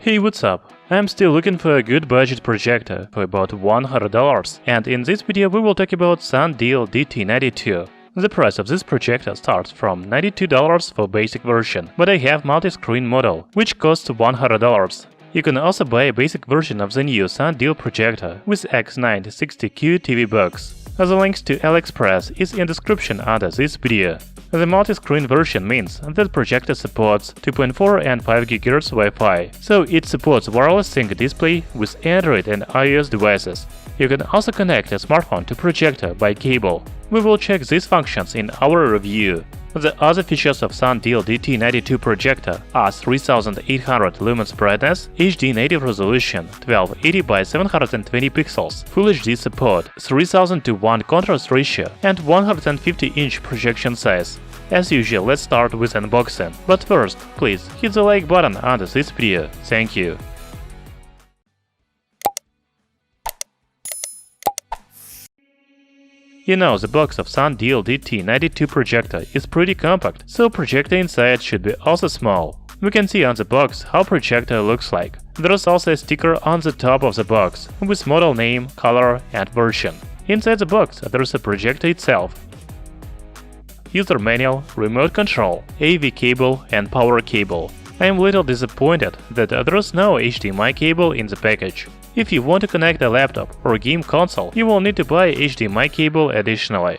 Hey, what's up? I'm still looking for a good budget projector for about $100, and in this video we will talk about Thundeal TD92. The price of this projector starts from $92 for basic version, but I have multi-screen model, which costs $100. You can also buy a basic version of the new Thundeal projector with X960Q TV box. The links to AliExpress is in description under this video. The multi-screen version means that the projector supports 2.4 and 5 GHz Wi-Fi, so it supports wireless sync display with Android and iOS devices. You can also connect a smartphone to projector by cable. We will check these functions in our review. The other features of Thundeal TD92 projector are 3800 lumens brightness, HD native resolution 1280 by 720 pixels, Full HD support, 3000:1 contrast ratio, and 150-inch projection size. As usual, let's start with unboxing. But first, please hit the like button under this video. Thank you. You know, the box of Thundeal TD92 projector is pretty compact, so projector inside should be also small. We can see on the box how projector looks like. There is also a sticker on the top of the box with model name, color and version. Inside the box there is a projector itself, user manual, remote control, AV cable and power cable. I am a little disappointed that there is no HDMI cable in the package. If you want to connect a laptop or game console, you will need to buy HDMI cable additionally.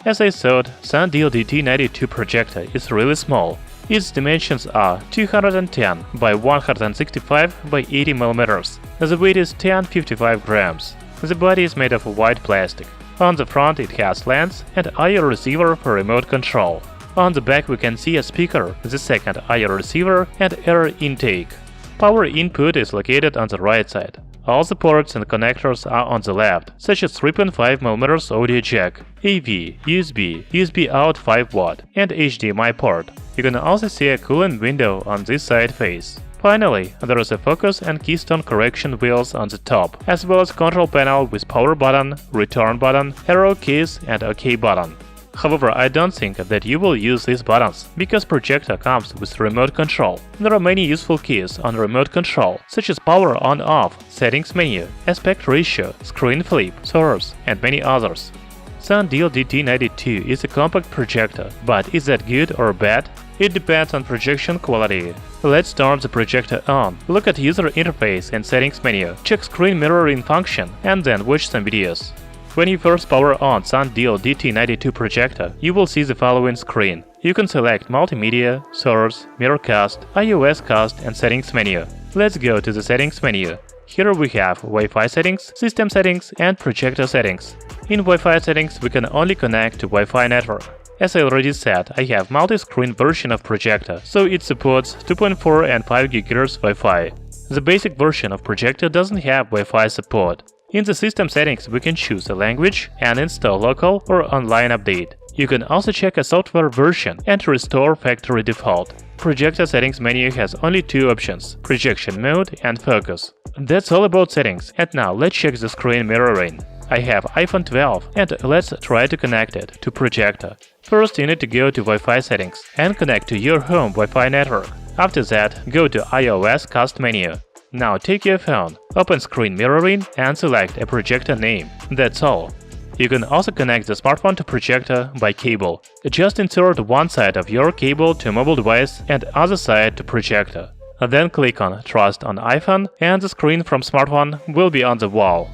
As I thought, Thundeal TD92 projector is really small. Its dimensions are 210 by 165 by 80 mm. The weight is 1055 grams. The body is made of white plastic. On the front it has lens and IR receiver for remote control. On the back we can see a speaker, the second IR receiver and air intake. Power input is located on the right side. All the ports and connectors are on the left, such as 3.5 mm audio jack, AV, USB, USB out 5W, and HDMI port. You can also see a cooling window on this side face. Finally, there is a focus and keystone correction wheels on the top, as well as control panel with power button, return button, arrow keys and OK button. However, I don't think that you will use these buttons, because projector comes with remote control. There are many useful keys on remote control, such as power on-off, settings menu, aspect ratio, screen flip, source, and many others. Thundeal TD92 is a compact projector, but is that good or bad? It depends on projection quality. Let's turn the projector on, look at user interface and settings menu, check screen mirroring function, and then watch some videos. When you first power on Thundeal TD92 projector, you will see the following screen. You can select Multimedia, Source, Miracast, iOS Cast and Settings menu. Let's go to the Settings menu. Here we have Wi-Fi settings, System settings and Projector settings. In Wi-Fi settings we can only connect to Wi-Fi network. As I already said, I have multi-screen version of projector, so it supports 2.4 and 5 GHz Wi-Fi. The basic version of projector doesn't have Wi-Fi support. In the system settings we can choose a language and install local or online update. You can also check a software version and restore factory default. Projector settings menu has only two options: projection mode and focus. That's all about settings, and now let's check the screen mirroring. I have iPhone 12 and let's try to connect it to projector. First you need to go to Wi-Fi settings and connect to your home Wi-Fi network. After that, go to iOS Cast menu. Now take your phone, open screen mirroring and select a projector name. That's all. You can also connect the smartphone to projector by cable. Just insert one side of your cable to a mobile device and other side to projector. Then click on Trust on iPhone and the screen from smartphone will be on the wall.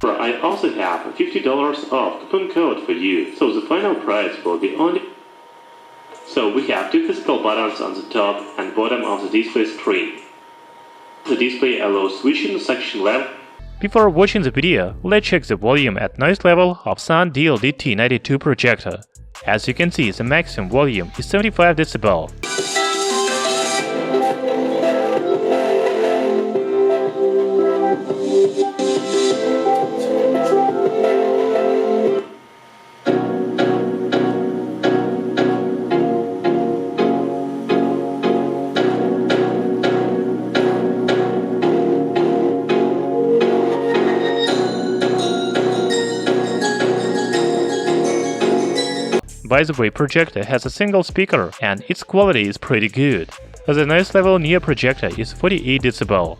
I also have $50 off coupon code for you, so the final price will be only... So we have two physical buttons on the top and bottom of the display screen. The display allows switching the section level. Before watching the video, let's check the volume and noise level of Thundeal TD92 projector. As you can see, the maximum volume is 75 dB. By the way, projector has a single speaker and its quality is pretty good. The noise level near projector is 48 dB.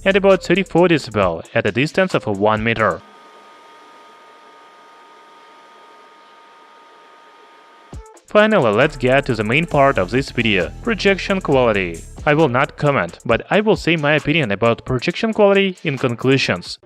And about 34 dB at a distance of 1 meter. Finally, let's get to the main part of this video – projection quality. I will not comment, but I will say my opinion about projection quality in conclusions.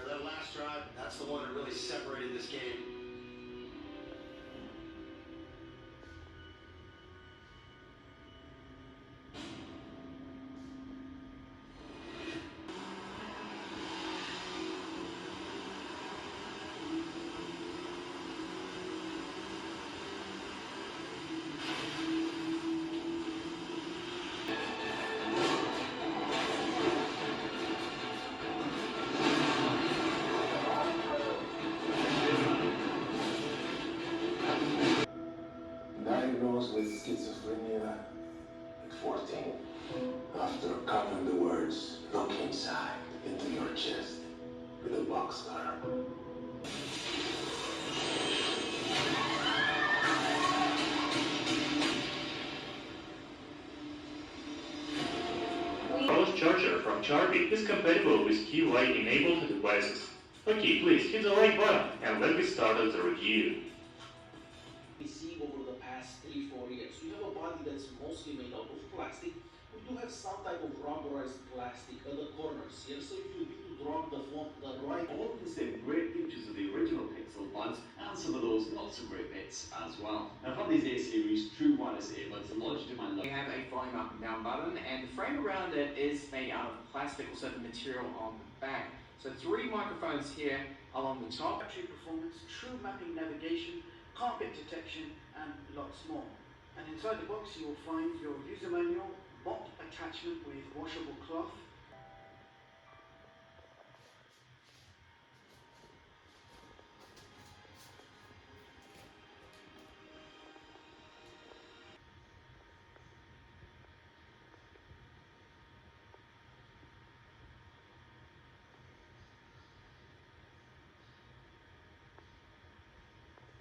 That last drive, that's the one that really separated this game. Diagnosed with schizophrenia at 14. After copying the words, look inside into your chest with a box cutter. Wireless charger from Charby is compatible with QI-enabled devices. Okay, please hit the like button and let's get started the review. We see over the past 3-4 years, we have a body that's mostly made out of plastic. We do have some type of rubberized plastic at the corners here, so if you need to drop the phone the right. All of the same great features of the original Pixel buds and some of those not so great bits as well. Now from these A-series true wireless earbuds lodged in my We have a volume up and down button, and the frame around it is made out of plastic, also the material on the back. So 3 microphones here along the top. Battery performance, true mapping navigation, carpet detection, and lots more. And inside the box you will find your user manual, bot attachment with washable cloth.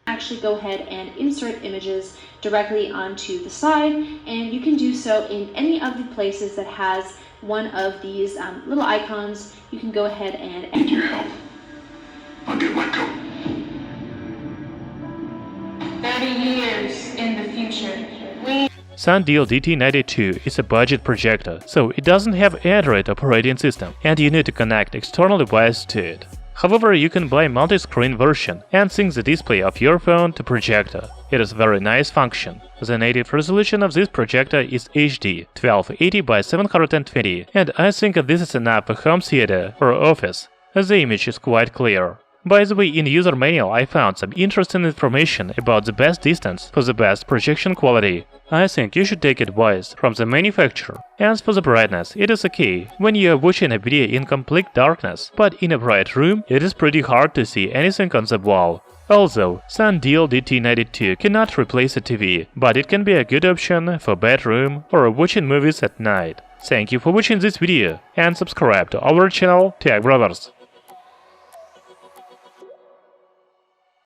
Actually go ahead and insert images directly onto the side, and you can do so in any of the places that has one of these little icons. You can go ahead and Need your help? I'll get my coat. 30 years in the future. Thundeal TD92 is a budget projector, so it doesn't have Android operating system, and you need to connect external device to it. However, you can buy multi-screen version and sync the display of your phone to projector. It is a very nice function. The native resolution of this projector is HD 1280 by 720, and I think this is enough for home theater or office. The image is quite clear. By the way, in user manual I found some interesting information about the best distance for the best projection quality. I think you should take advice from the manufacturer. As for the brightness, it is okay when you are watching a video in complete darkness, but in a bright room it is pretty hard to see anything on the wall. Also, Thundeal TD92 cannot replace a TV, but it can be a good option for bedroom or watching movies at night. Thank you for watching this video and subscribe to our channel Tech Brothers.